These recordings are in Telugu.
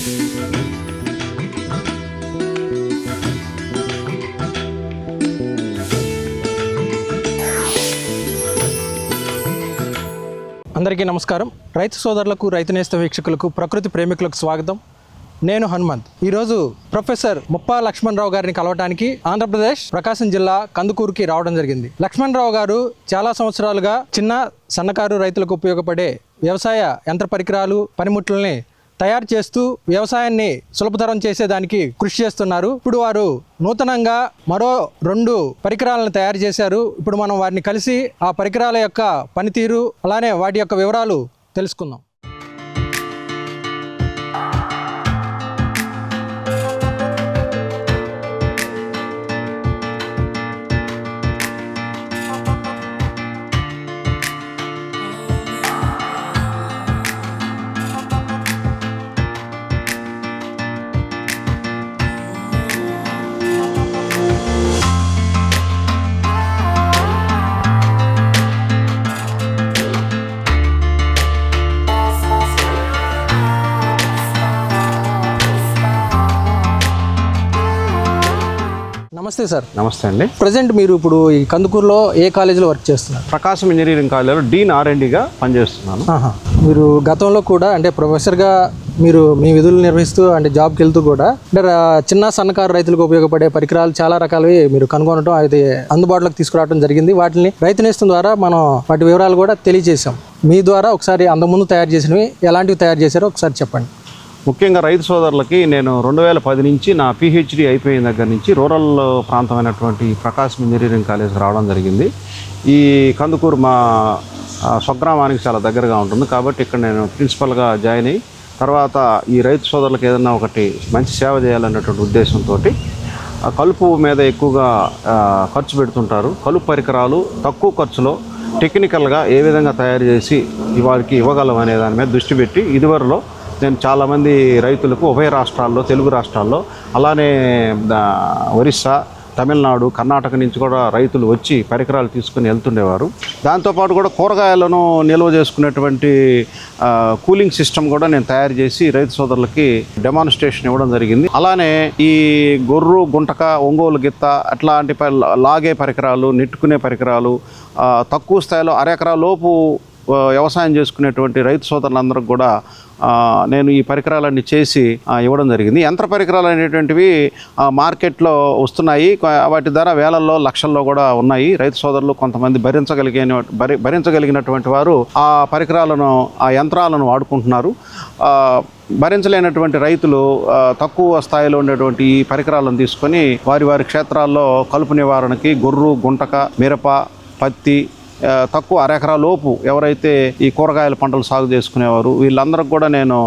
అందరికీ నమస్కారం. రైతు సోదరులకు, రైతు నేస్తం వీక్షకులకు, ప్రకృతి ప్రేమికులకు స్వాగతం. నేను హనుమంత్. ఈరోజు ప్రొఫెసర్ ముప్పా లక్ష్మణరావు గారిని కలవటానికి ఆంధ్రప్రదేశ్ ప్రకాశం జిల్లా కందుకూరుకి రావడం జరిగింది. లక్ష్మణరావు గారు చాలా సంవత్సరాలుగా చిన్న సన్నకారు రైతులకు ఉపయోగపడే వ్యవసాయ యంత్ర పరికరాలు, పనిముట్లని తయారు చేస్తూ వ్యవసాయాన్ని సులభతరం చేసేదానికి కృషి చేస్తున్నారు. ఇప్పుడు వారు నూతనంగా మరో 2 పరికరాలను తయారు చేశారు. ఇప్పుడు మనం వారిని కలిసి ఆ పరికరాల యొక్క పనితీరు అలానే వాటి యొక్క వివరాలు తెలుసుకుందాం. నమస్తే సార్. నమస్తే అండి. ప్రజెంట్ మీరు ఇప్పుడు ఈ కందుకూరులో ఏ కాలేజీలో వర్క్ చేస్తున్నారు? ప్రకాశం ఇంజనీరింగ్ కాలేజీలో డీన్ R&Dగా పనిచేస్తున్నాను. మీరు గతంలో కూడా అంటే ప్రొఫెసర్గా మీరు మీ విధులు నిర్వహిస్తూ అంటే జాబ్కి వెళ్తూ కూడా అంటే చిన్న సన్నకారు రైతులకు ఉపయోగపడే పరికరాలు చాలా రకాలవి మీరు కనుగొనడం, అది అందుబాటులోకి తీసుకురావడం జరిగింది. వాటిని రైతు నేస్తం ద్వారా మనం వాటి వివరాలు కూడా తెలియజేసాం. మీ ద్వారా ఒకసారి అంతకుముందు తయారు చేసినవి ఎలాంటివి తయారు చేశారో ఒకసారి చెప్పండి. ముఖ్యంగా రైతు సోదరులకి నేను 2010 నుంచి నా PhD అయిపోయిన దగ్గర నుంచి రూరల్ ప్రాంతమైనటువంటి ప్రకాశం ఇంజనీరింగ్ కాలేజ్కి రావడం జరిగింది. ఈ కందుకూరు మా స్వగ్రామానికి చాలా దగ్గరగా ఉంటుంది కాబట్టి ఇక్కడ నేను ప్రిన్సిపల్గా జాయిన్ అయ్యి తర్వాత ఈ రైతు సోదరులకు ఏదైనా ఒకటి మంచి సేవ చేయాలనేటువంటి ఉద్దేశంతో కలుపు మీద ఎక్కువగా ఖర్చు పెడుతుంటారు. కలుపు పరికరాలు తక్కువ ఖర్చులో టెక్నికల్గా ఏ విధంగా తయారు చేసి వారికి ఇవ్వగలం అనే దాని మీద దృష్టి పెట్టి ఇదివరలో నేను చాలామంది రైతులకు ఉభయ రాష్ట్రాల్లో, తెలుగు రాష్ట్రాల్లో అలానే ఒరిస్సా, తమిళనాడు, కర్ణాటక నుంచి కూడా రైతులు వచ్చి పరికరాలు తీసుకుని వెళ్తుండేవారు. దాంతోపాటు కూడా కూరగాయలను నిల్వ చేసుకునేటువంటి కూలింగ్ సిస్టమ్ కూడా నేను తయారు చేసి రైతు సోదరులకి డెమాన్స్ట్రేషన్ ఇవ్వడం జరిగింది. అలానే ఈ గొర్రు, గుంటక, ఒంగోలు గిత్త అట్లాంటి లాగే పరికరాలు, నెట్టుకునే పరికరాలు తక్కువ స్థాయిలో అరెకరా లోపు వ్యవసాయం చేసుకునేటువంటి రైతు సోదరులందరికీ కూడా నేను ఈ పరికరాలన్నీ చేసి ఇవ్వడం జరిగింది. యంత్ర పరికరాలు అనేటువంటివి మార్కెట్లో వస్తున్నాయి. వాటి ధర వేలల్లో, లక్షల్లో కూడా ఉన్నాయి. రైతు సోదరులు కొంతమంది భరించగలిగినటువంటి వారు ఆ పరికరాలను, ఆ యంత్రాలను వాడుకుంటున్నారు. భరించలేనటువంటి రైతులు తక్కువ స్థాయిలో ఉండేటువంటి ఈ పరికరాలను తీసుకొని వారి క్షేత్రాల్లో కలుపు నివారణకి గొర్రు, గుంటక, మిరప, పత్తి తక్కువ అరెకరా లోపు ఎవరైతే ఈ కూరగాయల పంటలు సాగు చేసుకునేవారు వీళ్ళందరికీ కూడా నేను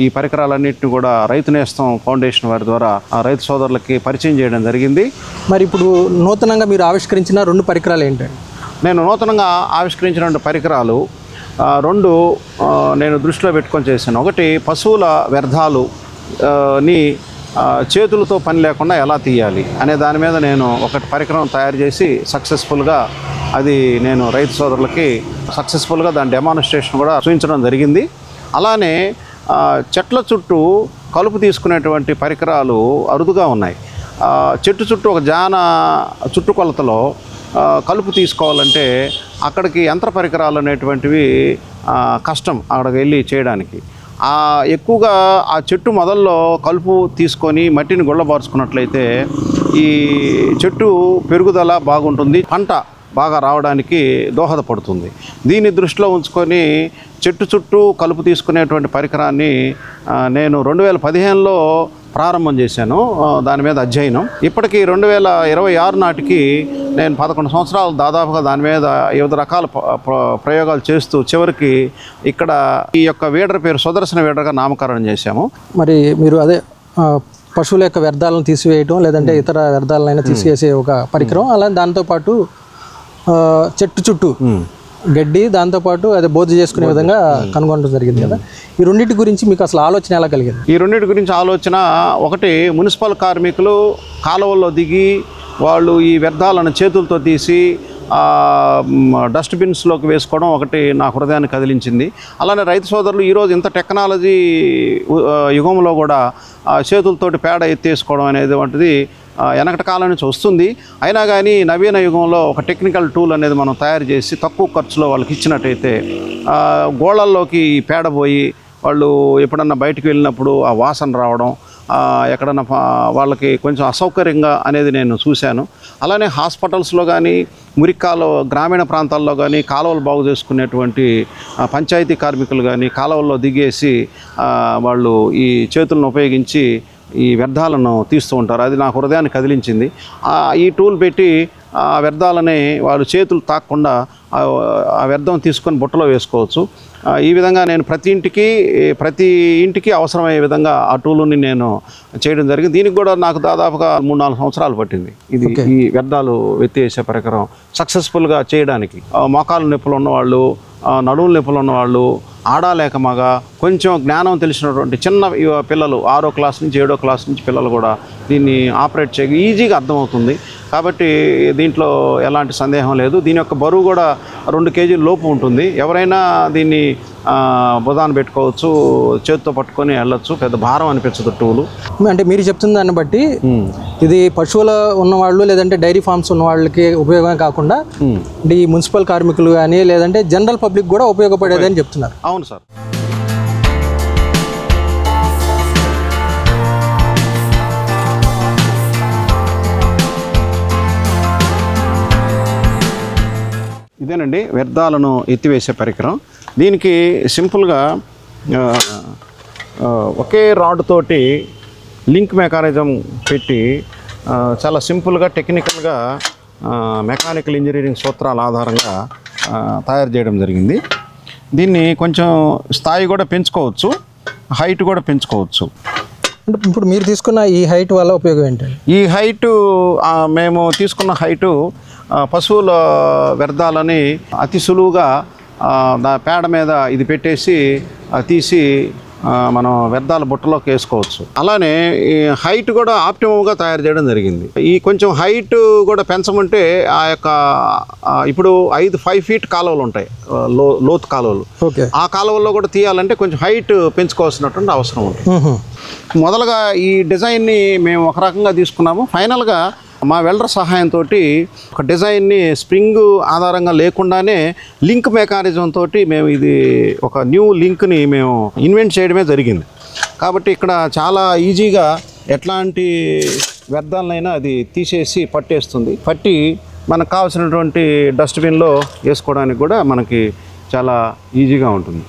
ఈ పరికరాలన్నింటినీ కూడా రైతు నేస్తం ఫౌండేషన్ వారి ద్వారా రైతు సోదరులకి పరిచయం చేయడం జరిగింది. మరి ఇప్పుడు నూతనంగా మీరు ఆవిష్కరించిన 2 పరికరాలు ఏంటండి? నేను నూతనంగా ఆవిష్కరించిన పరికరాలు 2 నేను దృష్టిలో పెట్టుకొని చేశాను. ఒకటి పశువుల వ్యర్థాలు ని చేతులతో పని లేకుండా ఎలా తీయాలి అనే దాని మీద నేను ఒకటి పరికరం తయారు చేసి సక్సెస్ఫుల్గా అది నేను రైతు సోదరులకి సక్సెస్ఫుల్గా దాని డెమాన్స్ట్రేషన్ కూడా చూపించడం జరిగింది. అలానే చెట్ల చుట్టూ కలుపు తీసుకునేటువంటి పరికరాలు అరుదుగా ఉన్నాయి. చెట్టు చుట్టూ ఒక జాన చుట్టుకొలతలో కలుపు తీసుకోవాలంటే అక్కడికి యంత్ర పరికరాలు అనేటువంటివి కష్టం అక్కడికి వెళ్ళి చేయడానికి. ఎక్కువగా ఆ చెట్టు మొదల్లో కలుపు తీసుకొని మట్టిని గుళ్ళబార్చుకున్నట్లయితే ఈ చెట్టు పెరుగుదల బాగుంటుంది, పంట బాగా రావడానికి దోహదపడుతుంది. దీన్ని దృష్టిలో ఉంచుకొని చెట్టు చుట్టూ కలుపు తీసుకునేటువంటి పరికరాన్ని నేను 2015లో ప్రారంభం చేశాను. దాని మీద అధ్యయనం ఇప్పటికీ 2026 నాటికి నేను 11 సంవత్సరాలు దాదాపుగా దాని మీద వివిధ రకాల ప్రయోగాలు చేస్తూ చివరికి ఇక్కడ ఈ యొక్క వీడర్ పేరు సుదర్శన వీడర్గా నామకరణం చేశాము. మరి మీరు అదే పశువుల యొక్క వ్యర్థాలను తీసివేయటం లేదంటే ఇతర వ్యర్థాలనైనా తీసివేసే ఒక పరికరం, అలానే దాంతోపాటు చెట్టు చుట్టూ గడ్డి దాంతోపాటు అదే బోధ చేసుకునే విధంగా కనుగొనడం జరిగింది కదా. ఈ రెండింటి గురించి మీకు అసలు ఆలోచన ఎలా కలిగింది? ఈ రెండింటి గురించి ఆలోచన ఒకటి, మున్సిపల్ కార్మికులు కాలువల్లో దిగి వాళ్ళు ఈ వ్యర్థాలను చేతులతో తీసి డస్ట్బిన్స్లోకి వేసుకోవడం ఒకటి నా హృదయాన్ని కదిలించింది. అలానే రైతు సోదరులు ఈరోజు ఇంత టెక్నాలజీ యుగంలో కూడా చేతులతోటి పేడ ఎత్తేసుకోవడం అనేది వంటిది వెనకటి కాలం నుంచి వస్తుంది. అయినా కానీ నవీన యుగంలో ఒక టెక్నికల్ టూల్ అనేది మనం తయారు చేసి తక్కువ ఖర్చులో వాళ్ళకి ఇచ్చినట్టయితే గోళల్లోకి పేడ పోయి వాళ్ళు ఎప్పుడన్నా బయటికి వెళ్ళినప్పుడు ఆ వాసన రావడం ఎక్కడన్నా వాళ్ళకి కొంచెం అసౌకర్యంగా అనేది నేను చూశాను. అలానే హాస్పిటల్స్లో కానీ మురిక్కాలో గ్రామీణ ప్రాంతాల్లో కానీ కాలువలు బాగు చేసుకునేటువంటి పంచాయతీ కార్మికులు కానీ కాలువల్లో దిగేసి వాళ్ళు ఈ చేతులను ఉపయోగించి ఈ వ్యర్థాలను తీస్తూ ఉంటారు. అది నా హృదయాన్ని కదిలించింది. ఈ టూల్ పెట్టి ఆ వ్యర్థాలని వాళ్ళు చేతులు తాకకుండా ఆ వ్యర్థం తీసుకొని బుట్టలో వేసుకోవచ్చు. ఈ విధంగా నేను ప్రతి ఇంటికి అవసరమయ్యే విధంగా ఆ టూలుని నేను చేయడం జరిగింది. దీనికి కూడా నాకు దాదాపుగా 3-4 సంవత్సరాలు పట్టింది. ఈ వ్యర్థాలు ఎత్తేసే పరికరం సక్సెస్ఫుల్గా చేయడానికి. మోకాలు నొప్పులు ఉన్నవాళ్ళు, నడువుల నొప్పులు ఉన్నవాళ్ళు, ఆడలేక మగ కొంచెం జ్ఞానం తెలిసినటువంటి చిన్న పిల్లలు 6వ క్లాస్ నుంచి 7వ క్లాస్ నుంచి పిల్లలు కూడా దీన్ని ఆపరేట్ ఈజీగా అర్థమవుతుంది. కాబట్టి దీంట్లో ఎలాంటి సందేహం లేదు. దీని యొక్క బరువు కూడా 2 కేజీల లోపు ఉంటుంది. ఎవరైనా దీన్ని బుధాన్ని పెట్టుకోవచ్చు, చేతితో పట్టుకొని వెళ్ళొచ్చు. పెద్ద భారం అనిపించదు టూలు. అంటే మీరు చెప్తున్న దాన్ని బట్టి ఇది పశువుల ఉన్నవాళ్ళు లేదంటే డైరీ ఫార్మ్స్ ఉన్న వాళ్ళకి ఉపయోగమే కాకుండా ఈ మున్సిపల్ కార్మికులు కానీ లేదంటే జనరల్ పబ్లిక్ కూడా ఉపయోగపడేదని చెప్తున్నారు. అవును సార్. ఇదేనండి వ్యర్థాలను ఎత్తివేసే పరికరం. దీనికి సింపుల్గా ఒకే రాడ్ తోటి లింక్ మెకానిజం పెట్టి చాలా సింపుల్గా టెక్నికల్గా మెకానికల్ ఇంజనీరింగ్ సూత్రాల ఆధారంగా తయారు చేయడం జరిగింది. దీన్ని కొంచెం స్థాయి కూడా పెంచుకోవచ్చు, హైట్ కూడా పెంచుకోవచ్చు. అంటే ఇప్పుడు మీరు తీసుకున్న ఈ హైట్ వల్ల ఉపయోగం ఏంటండి? ఈ హైటు మేము తీసుకున్న హైటు పశువుల వ్యర్థాలని అతి సులువుగా పేడ మీద ఇది పెట్టేసి తీసి మనం వ్యర్థాల బుట్టలోకి వేసుకోవచ్చు. అలానే ఈ హైట్ కూడా ఆప్టిమమ్గా తయారు చేయడం జరిగింది. ఈ కొంచెం హైట్ కూడా పెంచమంటే ఆ యొక్క ఇప్పుడు 5 ఫీట్ కాలువలు ఉంటాయి, లోతు కాలువలు. ఆ కాలువల్లో కూడా తీయాలంటే కొంచెం హైట్ పెంచుకోవాల్సినటువంటి అవసరం ఉంటుంది. మొదలుగా ఈ డిజైన్ని మేము ఒక రకంగా తీసుకున్నాము. ఫైనల్గా మా వెల్డర్ సహాయంతో ఒక డిజైన్ని స్ప్రింగ్ ఆధారంగా లేకుండానే లింక్ మెకానిజం తోటి మేము ఇది ఒక న్యూ లింక్ని మేము ఇన్వెంట్ చేయడమే జరిగింది. కాబట్టి ఇక్కడ చాలా ఈజీగా ఎట్లాంటి వ్యర్థాలనైనా అది తీసేసి పట్టేస్తుంది. పట్టి మనకు కావాల్సినటువంటి డస్ట్బిన్లో వేసుకోవడానికి కూడా మనకి చాలా ఈజీగా ఉంటుంది.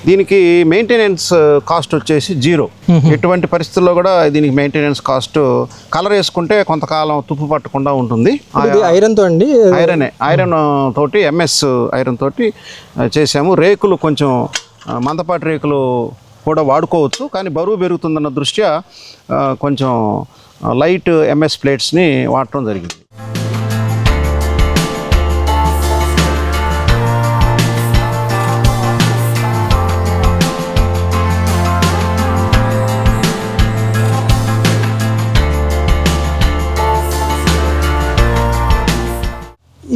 దీనికి మెయింటెనెన్స్ కాస్ట్ వచ్చేసి 0. ఎటువంటి పరిస్థితుల్లో కూడా దీనికి మెయింటెనెన్స్ కాస్ట్, కలర్ వేసుకుంటే కొంతకాలం తుప్పు పట్టకుండా ఉంటుంది. ఐరన్తో అండి, ఐరన్ తోటి MS ఐరన్ తోటి చేసాము. రేకులు కొంచెం మందపాటి రేకులు కూడా వాడుకోవచ్చు, కానీ బరువు పెరుగుతుందన్న దృష్ట్యా కొంచెం లైట్ MS ప్లేట్స్ని వాడటం జరిగింది.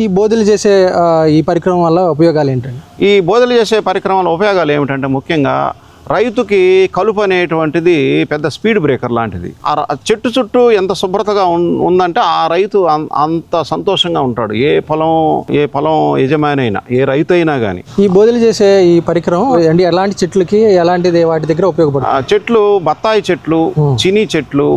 ఈ బోధలు చేసే ఈ పరికరం వల్ల ఉపయోగాలు ఏంటండి? ఈ బోధలు చేసే పరికరం వల్ల ఉపయోగాలు ఏమిటంటే ముఖ్యంగా రైతుకి కలుపు అనేటువంటిది పెద్ద స్పీడ్ బ్రేకర్ లాంటిది. ఆ చెట్టు చుట్టూ ఎంత శుభ్రతగా ఉందంటే ఆ రైతు అంత సంతోషంగా ఉంటాడు. ఏ పొలం యజమాని అయినా, ఏ రైతు అయినా కానీ. ఈ బోధలు చేసే ఈ పరికరం అంటే ఎలాంటి చెట్లకి ఎలాంటిది వాటి దగ్గర ఉపయోగపడుతుంది? చెట్లు బత్తాయి చెట్లు, చినీ చెట్లు,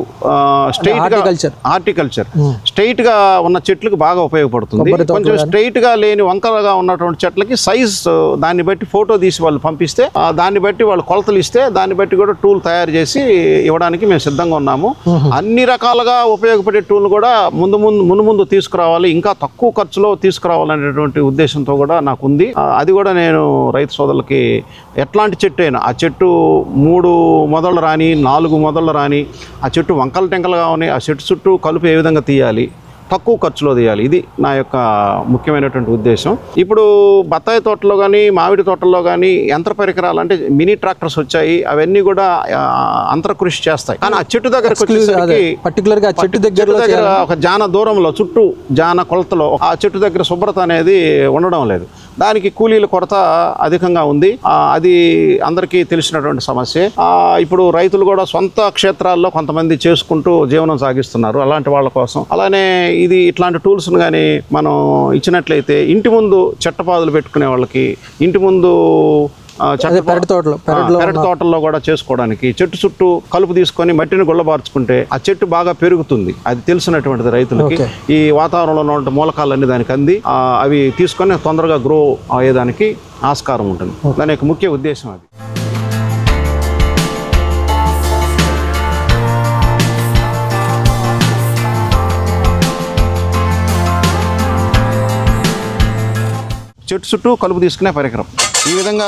హార్టికల్చర్ స్ట్రైట్ గా ఉన్న చెట్లకు బాగా ఉపయోగపడుతుంది. కొంచెం స్ట్రైట్ గా లేని వంకరగా ఉన్నటువంటి చెట్లకి సైజ్ దాన్ని బట్టి ఫోటో తీసి వాళ్ళు పంపిస్తే దాన్ని బట్టి వాళ్ళు కొలతలు ఇస్తే దాన్ని బట్టి కూడా టూల్ తయారు చేసి ఇవ్వడానికి మేము సిద్ధంగా ఉన్నాము. అన్ని రకాలుగా ఉపయోగపడే టూల్ కూడా ముందు తీసుకురావాలి, ఇంకా తక్కువ ఖర్చులో తీసుకురావాలనేటువంటి ఉద్దేశంతో కూడా నాకు ఉంది. అది కూడా నేను రైతు సోదరులకి ఎట్లాంటి చెట్టు అయినా, ఆ చెట్టు 3 మొదళ్ళు రాని 4 మొదళ్ళు రాని, ఆ చెట్టు వంకల టెంకలుగా ఉన్నాయి, ఆ చెట్టు చుట్టూ కలుపు ఏ విధంగా తీయాలి, తక్కువ ఖర్చులో తీయాలి. ఇది నా యొక్క ముఖ్యమైనటువంటి ఉద్దేశం. ఇప్పుడు బత్తాయి తోటలో కానీ మామిడి తోటల్లో కానీ యంత్ర పరికరాలు అంటే మినీ ట్రాక్టర్స్ వచ్చాయి. అవన్నీ కూడా అంతర్కృషి చేస్తాయి. కానీ ఆ చెట్టు దగ్గరకు వచ్చేసరికి పర్టికులర్ గా చెట్టు దగ్గర ఒక జాన దూరంలో చుట్టూ జాన కొలతలో ఆ చెట్టు దగ్గర శుభ్రత అనేది ఉండడం లేదు. దానికి కూలీల కొరత అధికంగా ఉంది. అది అందరికీ తెలిసినటువంటి సమస్య. ఇప్పుడు రైతులు కూడా సొంత క్షేత్రాల్లో కొంతమంది చేసుకుంటూ జీవనం సాగిస్తున్నారు. అలాంటి వాళ్ళ కోసం అలానే ఇట్లాంటి టూల్స్ను కానీ మనం ఇచ్చినట్లయితే ఇంటి ముందు చెట్టపాదులు పెట్టుకునే వాళ్ళకి, ఇంటి ముందు పెరటి తోటల్లో కూడా చేసుకోవడానికి, చెట్టు చుట్టూ కలుపు తీసుకొని మట్టిని గుల్లబార్చుకుంటే ఆ చెట్టు బాగా పెరుగుతుంది. అది తెలిసినటువంటిది రైతులకి. ఈ వాతావరణంలో ఉన్న మూలకాలన్నీ దానికి అంది అవి తీసుకొని తొందరగా గ్రో అయ్యేదానికి ఆస్కారం ఉంటుంది. దాని యొక్క ముఖ్య ఉద్దేశం అది. చెట్టు చుట్టూ కలుపు తీసుకునే పరికరం ఈ విధంగా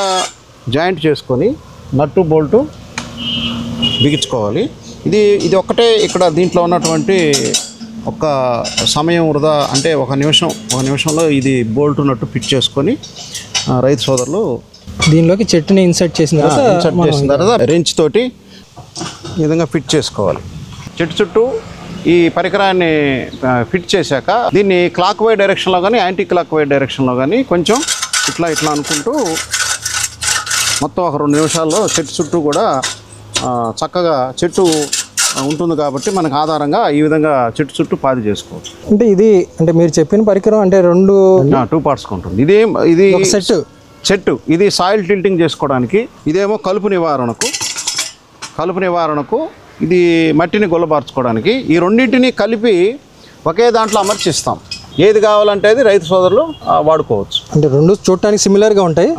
జాయింట్ చేసుకొని నట్టు బోల్టు బిగించుకోవాలి. ఇది ఒక్కటే ఇక్కడ దీంట్లో ఉన్నటువంటి ఒక సమయం వృధా. అంటే ఒక నిమిషంలో ఇది బోల్టు నట్టు ఫిట్ చేసుకొని రైతు సోదరులు దీనిలోకి చెట్టుని ఇన్సర్ట్ చేసిన తర్వాత రెంచ్ తోటి ఈ విధంగా ఫిట్ చేసుకోవాలి. చెట్టు చుట్టూ ఈ పరికరాన్ని ఫిట్ చేశాక దీన్ని క్లాక్ వై డైరెక్షన్లో కానీ యాంటీ క్లాక్ వై డైరెక్షన్లో కానీ కొంచెం ఇట్లా అనుకుంటూ మొత్తం ఒక 2 నిమిషాల్లో చెట్టు చుట్టూ కూడా చక్కగా చెట్టు ఉంటుంది కాబట్టి మనకు ఆధారంగా ఈ విధంగా చెట్టు చుట్టూ పాది చేసుకోవచ్చు. అంటే మీరు చెప్పిన పరికరం అంటే 2 పార్ట్స్గా ఉంటుంది. ఇది చెట్టు ఇది సాయిల్ టిల్టింగ్ చేసుకోవడానికి, ఇదేమో కలుపు నివారణకు, ఇది మట్టిని గుల్లబార్చుకోవడానికి. ఈ రెండింటిని కలిపి ఒకే దాంట్లో అమర్చిస్తాం. ఏది కావాలంటే అది రైతు సోదరులు వాడుకోవచ్చు. అంటే 2 చూడటానికి సిమిలర్ గా ఉంటాయి.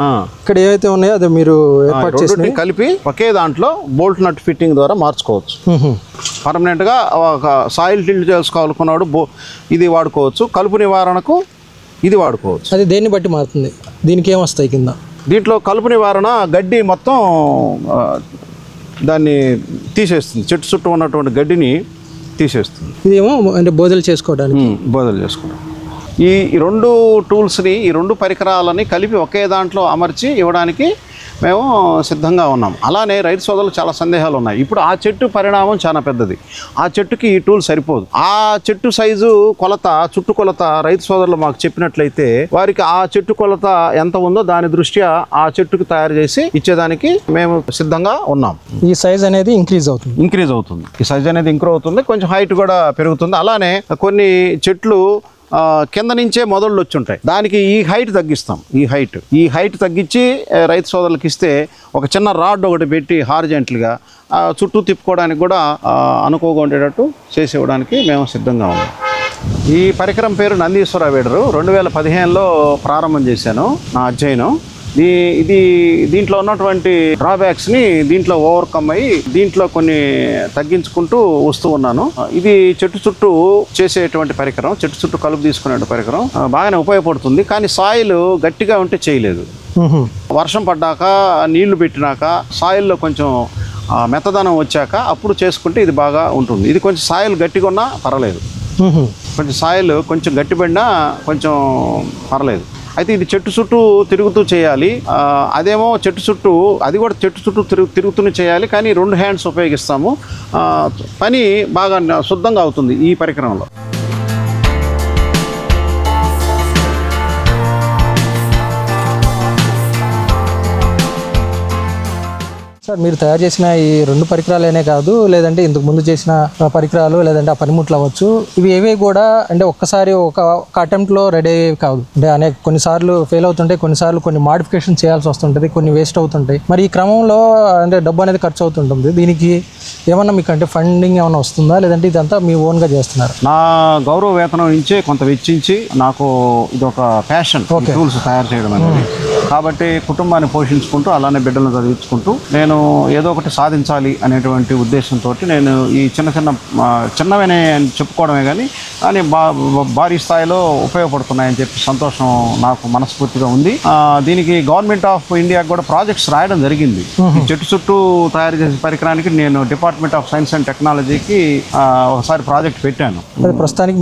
ఇక్కడ ఏవైతే ఉన్నాయో అది మీరు ఏర్పాటు చేసి కలిపి ఒకే దాంట్లో బోల్ట్ నట్ ఫిట్టింగ్ ద్వారా మార్చుకోవచ్చు. పర్మనెంట్ గా ఒక సాయిల్ టిల్ట్ చేసుకోవాలనుకున్నాడు ఇది వాడుకోవచ్చు. కలుపు నివారణకు ఇది వాడుకోవచ్చు. అది దేన్ని బట్టి మారుతుంది? దీనికి ఏమొస్తాయి కింద? దీంట్లో కలుపు నివారణ గడ్డి మొత్తం దాన్ని తీసేస్తుంది. చెట్టు చుట్టూ ఉన్నటువంటి గడ్డిని తీసేస్తుంది. ఇదేమో అంటే బోధలు చేసుకోవడానికి ఈ 2 టూల్స్ని, ఈ 2 పరికరాలని కలిపి ఒకే దాంట్లో అమర్చి ఇవ్వడానికి మేము సిద్ధంగా ఉన్నాం. అలానే రైతు సోదరులు చాలా సందేహాలు ఉన్నాయి. ఇప్పుడు ఆ చెట్టు పరిణామం చాలా పెద్దది. ఆ చెట్టుకి ఈ టూల్ సరిపోదు. ఆ చెట్టు సైజు కొలత, చుట్టు కొలత రైతు సోదరులు మాకు చెప్పినట్లయితే వారికి ఆ చెట్టు కొలత ఎంత ఉందో దాని దృష్ట్యా ఆ చెట్టుకు తయారు చేసి ఇచ్చేదానికి మేము సిద్ధంగా ఉన్నాం. ఈ సైజ్ అనేది ఇంక్రీజ్ అవుతుంది. ఈ సైజ్ అనేది ఇంక్రీజ్ అవుతుంది. కొంచెం హైట్ కూడా పెరుగుతుంది. అలానే కొన్ని చెట్లు కింద నుంచే మొదళ్ళు వచ్చి ఉంటాయి. దానికి ఈ హైట్ తగ్గిస్తాం. ఈ హైట్ తగ్గించి రైతు సోదరులకు ఇస్తే ఒక చిన్న రాడ్ ఒకటి పెట్టి హారిజెంటల్గా చుట్టూ తిప్పుకోవడానికి కూడా అనుకోగా ఉండేటట్టు చేసి ఇవ్వడానికి మేము సిద్ధంగా ఉన్నాం. ఈ పరికరం పేరు నందీశ్వర వీడరు. 2015లో ప్రారంభం చేశాను నా అధ్యయనం. దీంట్లో ఉన్నటువంటి డ్రాబ్యాక్స్ని దీంట్లో ఓవర్కమ్ అయ్యి దీంట్లో కొన్ని తగ్గించుకుంటూ వస్తూ ఉన్నాను. ఇది చెట్టు చుట్టూ చేసేటువంటి పరికరం, చెట్టు చుట్టూ కలుపు తీసుకునే పరికరం బాగానే ఉపయోగపడుతుంది. కానీ సాయిల్ గట్టిగా ఉంటే చేయలేదు. వర్షం పడ్డాక నీళ్లు పెట్టినాక సాయిల్లో కొంచెం మెత్తదనం వచ్చాక అప్పుడు చేసుకుంటే ఇది బాగా ఉంటుంది. ఇది కొంచెం సాయిల్ గట్టిగా ఉన్నా పర్వాలేదు, కొంచెం సాయిల్ కొంచెం గట్టిపడినా కొంచెం పర్లేదు. అయితే ఇది చెట్టు చుట్టూ తిరుగుతూ చేయాలి. అదేమో చెట్టు చుట్టూ, అది కూడా చెట్టు చుట్టూ తిరుగుతూనే చేయాలి. కానీ 2 హ్యాండ్స్ ఉపయోగిస్తాము. పని బాగా శుద్ధంగా అవుతుంది ఈ పరికరంలో. సార్, మీరు తయారు చేసిన ఈ 2 పరికరాలనే కాదు, లేదంటే ఇంతకు ముందు చేసిన పరికరాలు, లేదంటే ఆ పనిముట్లు అవ్వచ్చు, ఇవి ఏవి కూడా అంటే ఒక్కసారి ఒక అటెంప్ట్లో రెడీ అయ్యేవి కాదు. అంటే కొన్నిసార్లు ఫెయిల్ అవుతుంటాయి, కొన్నిసార్లు కొన్ని మాడిఫికేషన్ చేయాల్సి వస్తుంటుంది, కొన్ని వేస్ట్ అవుతుంటాయి. మరి ఈ క్రమంలో అంటే డబ్బు అనేది ఖర్చు అవుతుంటుంది. దీనికి ఏమన్నా మీకు అంటే ఫండింగ్ ఏమైనా వస్తుందా, లేదంటే ఇదంతా మీ ఓన్గా చేస్తున్నారు? నా గౌరవ వేతనం నుంచే కొంత వెచ్చించి నాకు ఇది ఒక ప్యాషన్ టూల్స్ తయారు చేయడం అనేది. కాబట్టి కుటుంబాన్ని పోషించుకుంటూ అలానే బిడ్డలను చదివించుకుంటూ నేను ఏదో ఒకటి సాధించాలి అనేటువంటి ఉద్దేశంతో నేను ఈ చిన్నవనే అని చెప్పుకోవడమే కానీ భారీ స్థాయిలో ఉపయోగపడుతున్నాయని చెప్పి సంతోషం నాకు మనస్ఫూర్తిగా ఉంది. దీనికి గవర్నమెంట్ ఆఫ్ ఇండియాకి కూడా ప్రాజెక్ట్స్ రాయడం జరిగింది. ఈ చెట్టు చుట్టూ తయారు చేసే పరికరానికి నేను డిపార్ట్మెంట్ ఆఫ్ సైన్స్ అండ్ టెక్నాలజీకి ఒకసారి ప్రాజెక్ట్ పెట్టాను. ప్రస్తుతానికి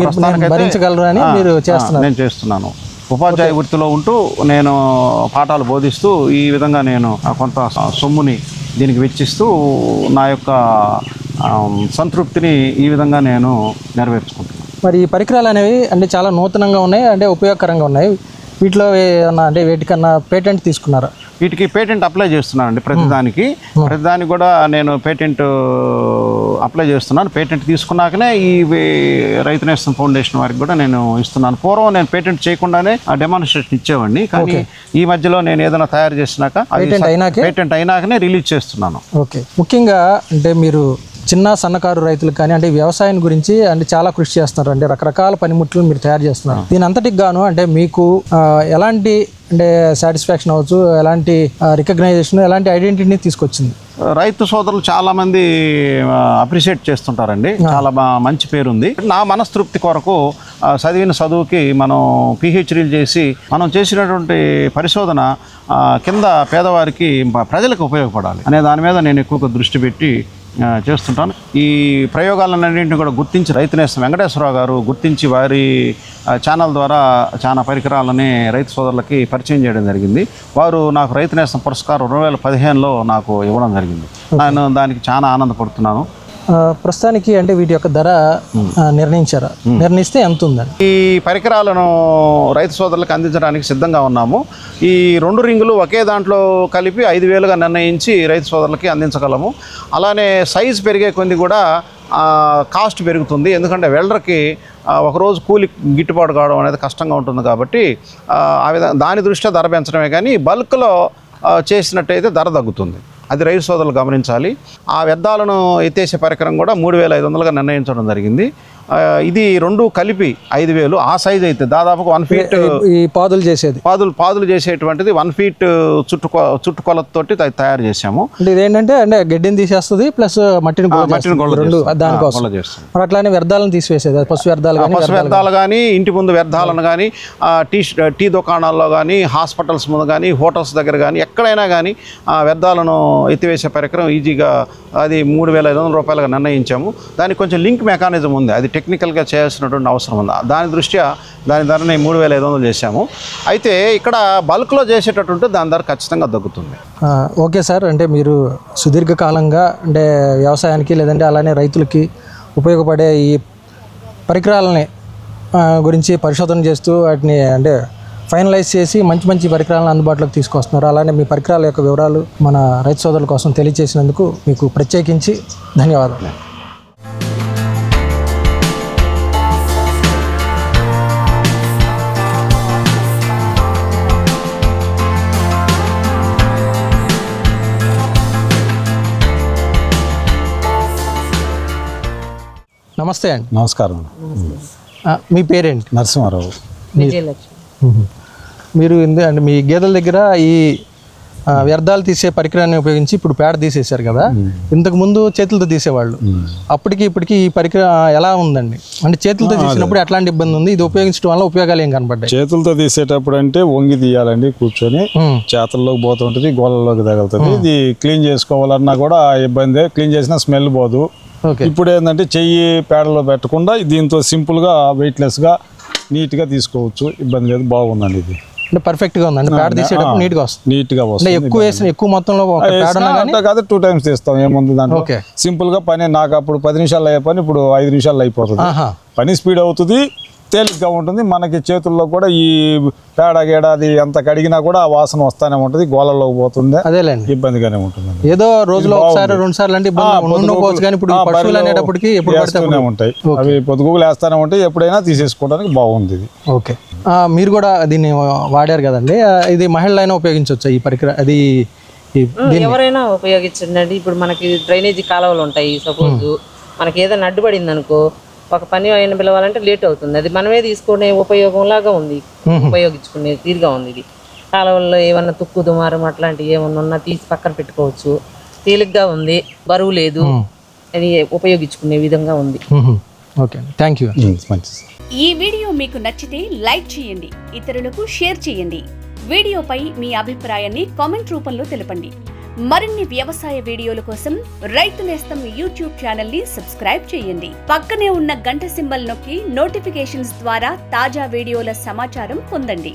నేను చేస్తున్నాను. ఉపాధ్యాయ వృత్తిలో ఉంటూ నేను పాఠాలు బోధిస్తూ ఈ విధంగా నేను కొంత సొమ్ముని దీనికి వెచ్చిస్తూ నా యొక్క సంతృప్తిని ఈ విధంగా నేను నెరవేర్చుకుంటున్నాను. మరి ఈ పరికరాలు అనేవి అంటే చాలా నూతనంగా ఉన్నాయి, అంటే ఉపయోగకరంగా ఉన్నాయి. వీటిలో అంటే వేటికన్నా పేటెంట్ తీసుకున్నారా? వీటికి పేటెంట్ అప్లై చేస్తున్నానండి. ప్రతిదానికి కూడా నేను పేటెంట్ అప్లై చేస్తున్నాను. పేటెంట్ తీసుకున్నాకనే ఈ రైతు నేస్తం ఫౌండేషన్ వారికి కూడా నేను ఇస్తున్నాను. పూర్వం నేను పేటెంట్ చేయకుండానే డెమాన్స్ట్రేషన్ ఇచ్చేవాడిని, కానీ ఈ మధ్యలో నేను ఏదైనా తయారు చేసినాక పేటెంట్ అయినాకనే రిలీజ్ చేస్తున్నాను. ఓకే. ముఖ్యంగా అంటే మీరు చిన్న సన్నకారు రైతులకు కానీ అంటే వ్యవసాయం గురించి అంటే చాలా కృషి చేస్తున్నారు, అంటే రకరకాల పనిముట్లు మీరు తయారు చేస్తున్నారు. దీని అంతటికి గాను అంటే మీకు ఎలాంటి అంటే సాటిస్ఫాక్షన్ అవ్వచ్చు, ఎలాంటి రికగ్నైజేషన్, ఎలాంటి ఐడెంటిటీని తీసుకొచ్చింది? రైతు సోదరులు చాలా మంది అప్రిషియేట్ చేస్తుంటారండి. చాలా మంచి పేరుంది. నా మనస్తృప్తి కొరకు చదివిన చదువుకి మనం పిహెచ్డీలు చేసి మనం చేసినటువంటి పరిశోధన కింద పేదవారికి ప్రజలకు ఉపయోగపడాలి అనే దాని మీద నేను ఎక్కువగా దృష్టి పెట్టి చేస్తుంటాను. ఈ ప్రయోగాలన్నింటినీ కూడా గుర్తించి రైతు నేస్తం వెంకటేశ్వరరావు గారు గుర్తించి వారి ఛానల్ ద్వారా చాలా పరికరాలని రైతు సోదరులకి పరిచయం చేయడం జరిగింది. వారు నాకు రైతు నేస్తం పురస్కారం 2015లో నాకు ఇవ్వడం జరిగింది. నేను దానికి చాలా ఆనందపడుతున్నాను. ప్రస్తుతానికి అంటే వీటి యొక్క ధర నిర్ణయించారా? నిర్ణయిస్తే ఎంత ఉందండి? ఈ పరికరాలను రైతు సోదరులకు అందించడానికి సిద్ధంగా ఉన్నాము. ఈ 2 రింగులు ఒకే దాంట్లో కలిపి 5,000గా నిర్ణయించి రైతు సోదరులకి అందించగలము. అలానే సైజు పెరిగే కొద్ది కూడా కాస్ట్ పెరుగుతుంది. ఎందుకంటే వెల్డర్కి ఒకరోజు కూలి గిట్టుబాటు కావడం అనేది కష్టంగా ఉంటుంది. కాబట్టి ఆ విధంగా దాని దృష్ట్యా ధర పెంచడమే కానీ బల్క్లో చేసినట్టయితే ధర తగ్గుతుంది. అది రైతు సోదరులు గమనించాలి. ఆ వ్యర్థాలను ఎత్తేసే పరికరం కూడా 3,500గా నిర్ణయించడం జరిగింది. ఇది 2 కలిపి 5,000. ఆ సైజ్ అయితే దాదాపుగా 1 ఫీట్ ఈ పాదులు చేసేటువంటిది 1 ఫీట్ చుట్టుకొలతోటి తయారు చేసాము. ఇదేంటంటే అంటే గడ్డిని తీసేస్తుంది ప్లస్ మట్టిని దానికోసం. అట్లానే వ్యర్థాలను తీసివేసేది, పశు వ్యర్థాలు కానీ ఇంటి ముందు వ్యర్థాలను కానీ టీ దుకాణాల్లో కానీ హాస్పిటల్స్ ముందు కానీ హోటల్స్ దగ్గర కానీ ఎక్కడైనా కానీ వ్యర్థాలను ఎత్తివేసే పరికరం ఈజీగా అది 3,500 రూపాయలుగా నిర్ణయించాము. దానికి కొంచెం లింక్ మెకానిజం ఉంది, అది టెక్నికల్గా చేయాల్సినటువంటి అవసరం ఉంది. దాని దృష్ట్యా దాని ధరని 3,500 చేశాము. అయితే ఇక్కడ బల్క్లో చేసేటటువంటి దాని ధర ఖచ్చితంగా తగ్గుతుంది. ఓకే సార్, అంటే మీరు సుదీర్ఘకాలంగా అంటే వ్యవసాయానికి లేదంటే అలానే రైతులకి ఉపయోగపడే ఈ పరికరాలని గురించి పరిశోధన చేస్తూ వాటిని అంటే ఫైనలైజ్ చేసి మంచి మంచి పరికరాలను అందుబాటులోకి తీసుకొస్తున్నారు. అలానే మీ పరికరాల యొక్క వివరాలు మన రైతు సోదరుల కోసం తెలియజేసినందుకు మీకు ప్రత్యేకించి ధన్యవాదాలు. నమస్తే అండి. నమస్కారం. మీ పేరేంటి? నరసింహారావు. మీరు అంటే మీ గేదెల దగ్గర ఈ వ్యర్థాలు తీసే పరికరాన్ని ఉపయోగించి ఇప్పుడు పేడ తీసేశారు కదా, ఇంతకు ముందు చేతులతో తీసేవాళ్ళు, అప్పటికి ఇప్పటికి ఈ పరికరం ఎలా ఉందండి? అంటే చేతులతో తీసినప్పుడు ఎట్లాంటి ఇబ్బంది ఉంది? ఇది ఉపయోగించడం వల్ల ఉపయోగాలు ఏం కనపడ్డాయి? చేతులతో తీసేటప్పుడు అంటే వంగి తీయాలండి, కూర్చొని చేతుల్లోకి పోతుంటుంది, గోళ్ళలోకి తగులుతుంది. ఇది క్లీన్ చేసుకోవాలన్నా కూడా ఇబ్బంది, క్లీన్ చేసినా స్మెల్ పోదు. ఇప్పుడు ఏంటంటే చెయ్యి పేడలో పెట్టకుండా దీంతో సింపుల్గా వెయిట్లెస్గా నీట్గా తీసుకోవచ్చు, ఇబ్బంది లేదు, బాగుందండి. ఇది అంటే పర్ఫెక్ట్గా ఉందండి. పేడ తీసేటప్పుడు నీట్గా వస్తుంది. ఎక్కువ మొత్తంలో కాదు 2 టైమ్స్ తీస్తాం, ఏముంది దాంట్లో. సింపుల్గా పని నాకు అప్పుడు 10 నిమిషాలు అయ్యే పని ఇప్పుడు 5 నిమిషాలు అయిపోతుంది. పని స్పీడ్ అవుతుంది, తేలిగ్గా ఉంటుంది. మనకి చేతుల్లో కూడా ఈ పేడ గేడ అది ఎంత కడిగినా కూడా ఆ వాసన వస్తానే ఉంటుంది, గోళ్ళలోకి పోతుంది, అదేలేండి, ఇబ్బందిగానే ఉంటుంది. ఏదో రోజులో ఒకసారి 2 సార్లు అంటే ఉంటాయి, అవి పొద్దుగులు వేస్తానే ఉంటాయి, ఎప్పుడైనా తీసేసుకోవడానికి బాగుంది ఇది. ఓకే, మీరు కూడా దీన్ని వాడారు కదండి, ఇది మహిళలైనా ఉపయోగించవచ్చు ఈ పరికరం? అది ఎవరైనా ఉపయోగించండి. ఇప్పుడు మనకి డ్రైనేజీ కాలువలు ఉంటాయి, సపోజ్ మనకి ఏదైనా అడ్డుపడింది అనుకో, ఒక పని అయిన పిలవాలంటే లేట్ అవుతుంది. అది మనమే తీసుకునే ఉపయోగం లాగా ఉంది, ఉపయోగించుకునే తీరుగా ఉంది. ఇది కాలువల్లో ఏమన్నా తుక్కు దుమారం అట్లాంటివి ఏమన్నా ఉన్నా తీసి పక్కన పెట్టుకోవచ్చు. తేలిగ్గా ఉంది, బరువు లేదు, అది ఉపయోగించుకునే విధంగా ఉంది. Okay, thank you. మంచిది. ఈ వీడియో మీకు నచ్చితే లైక్ చేయండి, ఇతరులకు షేర్ చేయండి. వీడియోపై మీ అభిప్రాయాన్ని కామెంట్ రూపంలో తెలపండి. మరిన్ని వ్యవసాయ వీడియోల కోసం రైతు నేస్తం యూట్యూబ్ ఛానల్ ని సబ్స్క్రైబ్ చేయండి. పక్కనే ఉన్న గంట సింబల్ నొక్కి నోటిఫికేషన్స్ ద్వారా తాజా వీడియోల సమాచారం పొందండి.